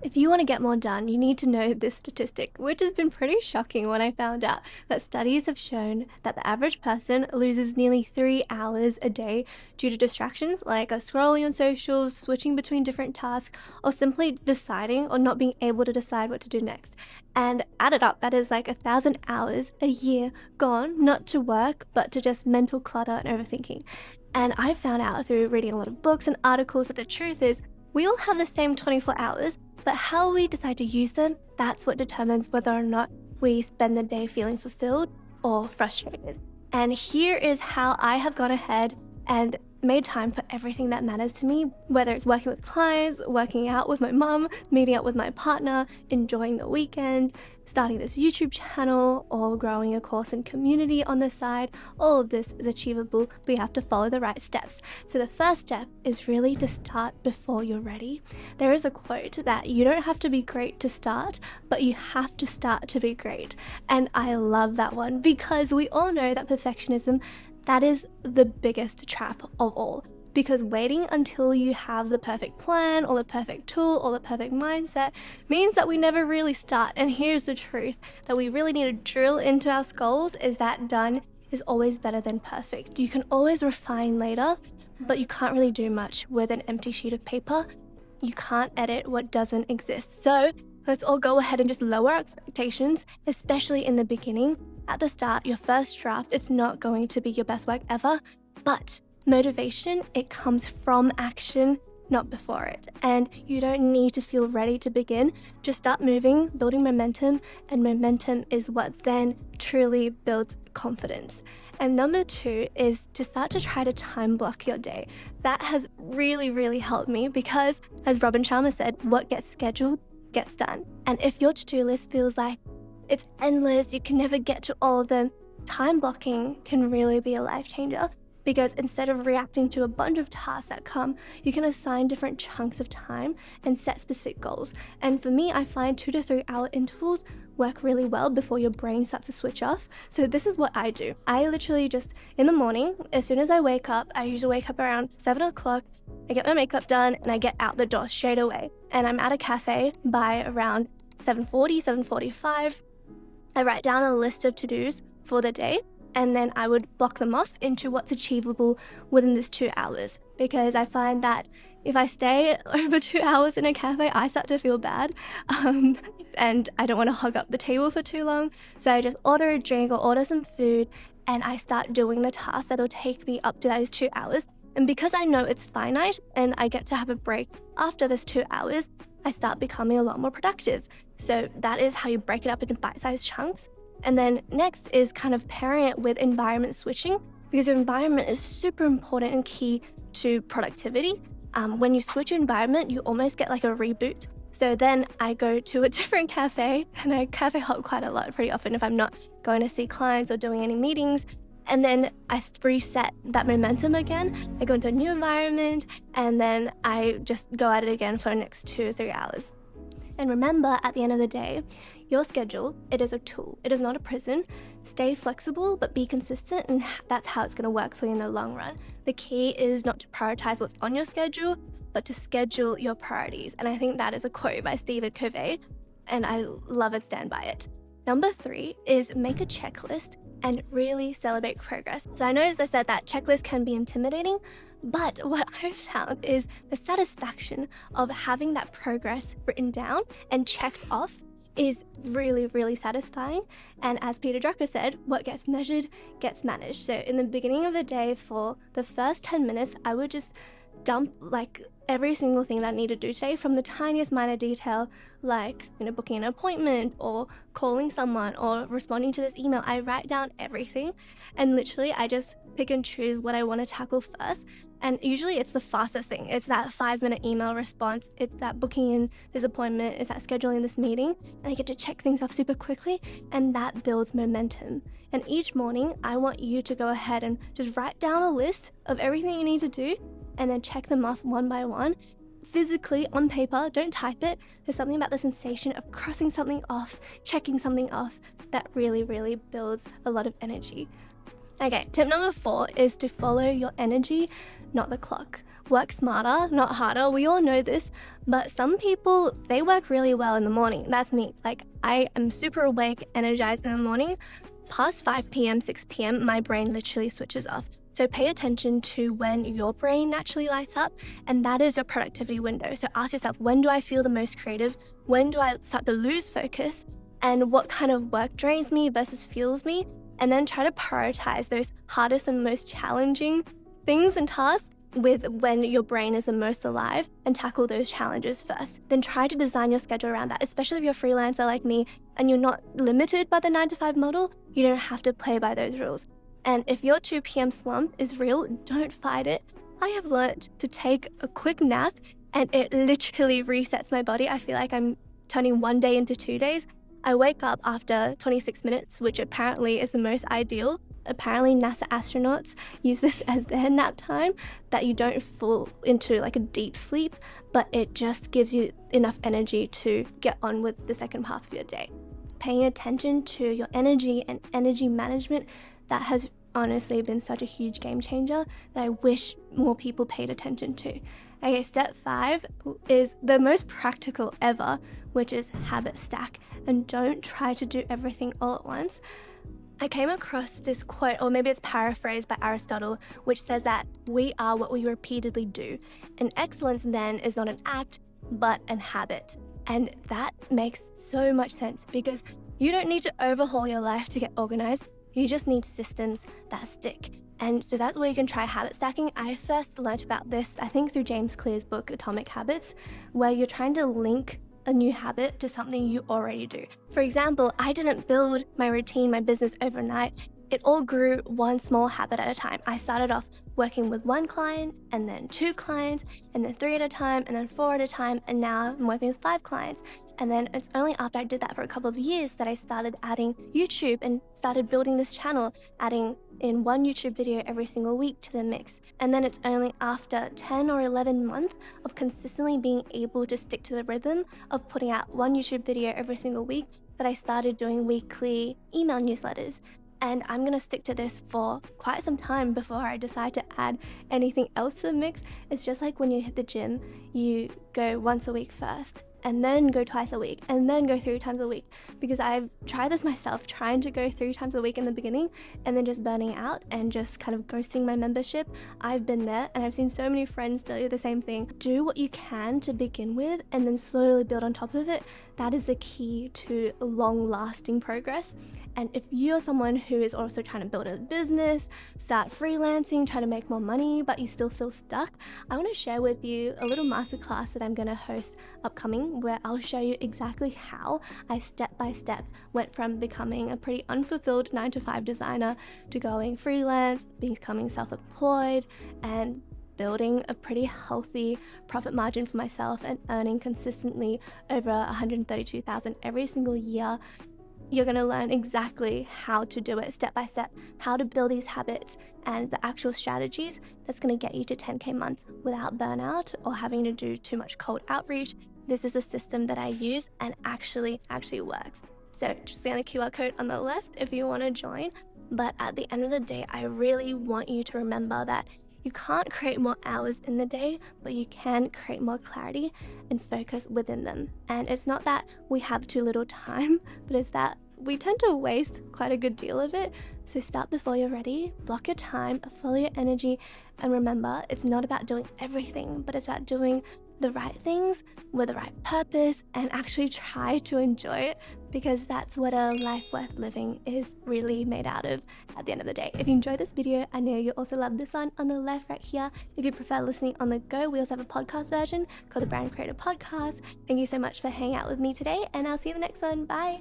If you want to get more done, you need to know this statistic, which has been pretty shocking when I found out that studies have shown that the average person loses nearly 3 hours a day due to distractions like scrolling on socials, switching between different tasks, or simply deciding or not being able to decide what to do next. And added up, that is like 1,000 hours a year gone, not to work, but to just mental clutter and overthinking. And I found out through reading a lot of books and articles that the truth is we all have the same 24 hours, but how we decide to use them, that's what determines whether or not we spend the day feeling fulfilled or frustrated. And here is how I have gone ahead and made time for everything that matters to me, whether it's working with clients, working out with my mum, meeting up with my partner, enjoying the weekend, starting this YouTube channel, or growing a course and community on the side. All of this is achievable, but you have to follow the right steps. So the first step is really to start before you're ready. There is a quote that you don't have to be great to start, but you have to start to be great. And I love that one because we all know that perfectionism, that is the biggest trap of all, because waiting until you have the perfect plan or the perfect tool or the perfect mindset means that we never really start. And here's the truth that we really need to drill into our skulls is that done is always better than perfect. You can always refine later, but you can't really do much with an empty sheet of paper. You can't edit what doesn't exist. So let's all go ahead and just lower our expectations, especially in the beginning. At the start, your first draft, it's not going to be your best work ever, but motivation, it comes from action, not before it. And you don't need to feel ready to begin. Just start moving, building momentum, and momentum is what then truly builds confidence. And number 2 is to start to try to time block your day. That has really, really helped me because, as Robin Sharma said, what gets scheduled gets done. And if your to-do list feels like it's endless, you can never get to all of them, time blocking can really be a life changer. Because instead of reacting to a bunch of tasks that come, you can assign different chunks of time and set specific goals. And for me, I find 2 to 3 hour intervals work really well before your brain starts to switch off. So this is what I do. I literally just, in the morning, as soon as I wake up, I usually wake up around 7 o'clock, I get my makeup done, and I get out the door straight away. And I'm at a cafe by around 7:40, 7:45. I write down a list of to-dos for the day, and then I would block them off into what's achievable within this 2 hours. Because I find that if I stay over 2 hours in a cafe, I start to feel bad. And I don't want to hog up the table for too long. So I just order a drink or order some food, and I start doing the task that'll take me up to those 2 hours. And because I know it's finite and I get to have a break after this 2 hours, I start becoming a lot more productive. So that is how you break it up into bite-sized chunks. And then next is kind of pairing it with environment switching, because your environment is super important and key to productivity. When you switch your environment, you almost get like a reboot. So then I go to a different cafe, and I cafe hop quite a lot, pretty often if I'm not going to see clients or doing any meetings. And then I reset that momentum again. I go into a new environment, and then I just go at it again for the next 2 or 3 hours. And remember, at the end of the day, your schedule, it is a tool. It is not a prison. Stay flexible, but be consistent, and that's how it's going to work for you in the long run. The key is not to prioritize what's on your schedule, but to schedule your priorities. And I think that is a quote by Stephen Covey, and I love and stand by it. Number 3 is make a checklist and really celebrate progress. So I know, as I said, that checklist can be intimidating, but what I've found is the satisfaction of having that progress written down and checked off is really, really satisfying. And as Peter Drucker said, what gets measured gets managed. So in the beginning of the day, for the first 10 minutes, I would just dump like every single thing that I need to do today, from the tiniest minor detail, like, booking an appointment or calling someone or responding to this email. I write down everything, and literally I just pick and choose what I want to tackle first. And usually it's the fastest thing. It's that 5-minute email response. It's that booking in this appointment. It's that scheduling this meeting. And I get to check things off super quickly, and that builds momentum. And each morning, I want you to go ahead and just write down a list of everything you need to do, and then check them off one by one. Physically on paper, don't type it. There's something about the sensation of crossing something off, checking something off, that really, really builds a lot of energy. Okay, tip number 4 is to follow your energy, not the clock. Work smarter, not harder. We all know this, but some people, they work really well in the morning. That's me. Like, I am super awake, energized in the morning. Past 5 p.m., 6 p.m., my brain literally switches off. So pay attention to when your brain naturally lights up, and that is your productivity window. So ask yourself, when do I feel the most creative? When do I start to lose focus? And what kind of work drains me versus fuels me? And then try to prioritize those hardest and most challenging things and tasks with when your brain is the most alive, and tackle those challenges first. Then try to design your schedule around that, especially if you're a freelancer like me and you're not limited by the 9-to-5 model. You don't have to play by those rules. And if your 2 p.m. slump is real, don't fight it. I have learned to take a quick nap and it literally resets my body. I feel like I'm turning one day into 2 days. I wake up after 26 minutes, which apparently is the most ideal. Apparently NASA astronauts use this as their nap time, that you don't fall into like a deep sleep, but it just gives you enough energy to get on with the second half of your day. Paying attention to your energy and energy management, that has honestly been such a huge game changer that I wish more people paid attention to. Okay, step 5 is the most practical ever, which is habit stack. And don't try to do everything all at once. I came across this quote, or maybe it's paraphrased by Aristotle, which says that we are what we repeatedly do. And excellence then is not an act, but an habit. And that makes so much sense, because you don't need to overhaul your life to get organized. You just need systems that stick. And so that's where you can try habit stacking. I first learned about this, I think, through James Clear's book, Atomic Habits, where you're trying to link a new habit to something you already do. For example, I didn't build my routine, my business overnight. It all grew one small habit at a time. I started off working with 1 client, and then 2 clients, and then 3 at a time, and then 4 at a time, and now I'm working with 5 clients. And then it's only after I did that for a couple of years that I started adding YouTube and started building this channel, adding in 1 YouTube video every single week to the mix. And then it's only after 10 or 11 months of consistently being able to stick to the rhythm of putting out 1 YouTube video every single week that I started doing weekly email newsletters. And I'm going to stick to this for quite some time before I decide to add anything else to the mix. It's just like when you hit the gym, you go once a week first, and then go twice a week, and then go 3 times a week. Because I've tried this myself, trying to go 3 times a week in the beginning, and then just burning out and just kind of ghosting my membership. I've been there, and I've seen so many friends do the same thing. Do what you can to begin with, and then slowly build on top of it. That is the key to long-lasting progress. And if you're someone who is also trying to build a business, start freelancing, try to make more money, but you still feel stuck, I want to share with you a little masterclass that I'm going to host upcoming, where I'll show you exactly how I step by step went from becoming a pretty unfulfilled 9-to-5 designer to going freelance, becoming self-employed, and building a pretty healthy profit margin for myself and earning consistently over $132,000 every single year. You're going to learn exactly how to do it step by step, how to build these habits and the actual strategies that's going to get you to 10K months without burnout or having to do too much cold outreach. This is a system that I use and actually works. So just scan the QR code on the left if you want to join. But at the end of the day, I really want you to remember that you can't create more hours in the day, but you can create more clarity and focus within them. And it's not that we have too little time, but it's that we tend to waste quite a good deal of it. So start before you're ready, block your time, follow your energy, and remember, it's not about doing everything, but it's about doing the right things with the right purpose and actually try to enjoy it, because that's what a life worth living is really made out of at the end of the day. If you enjoyed this video, I know you also love this one on the left right here. If you prefer listening on the go, we also have a podcast version called the Brand Creator Podcast. Thank you so much for hanging out with me today, and I'll see you in the next one. Bye.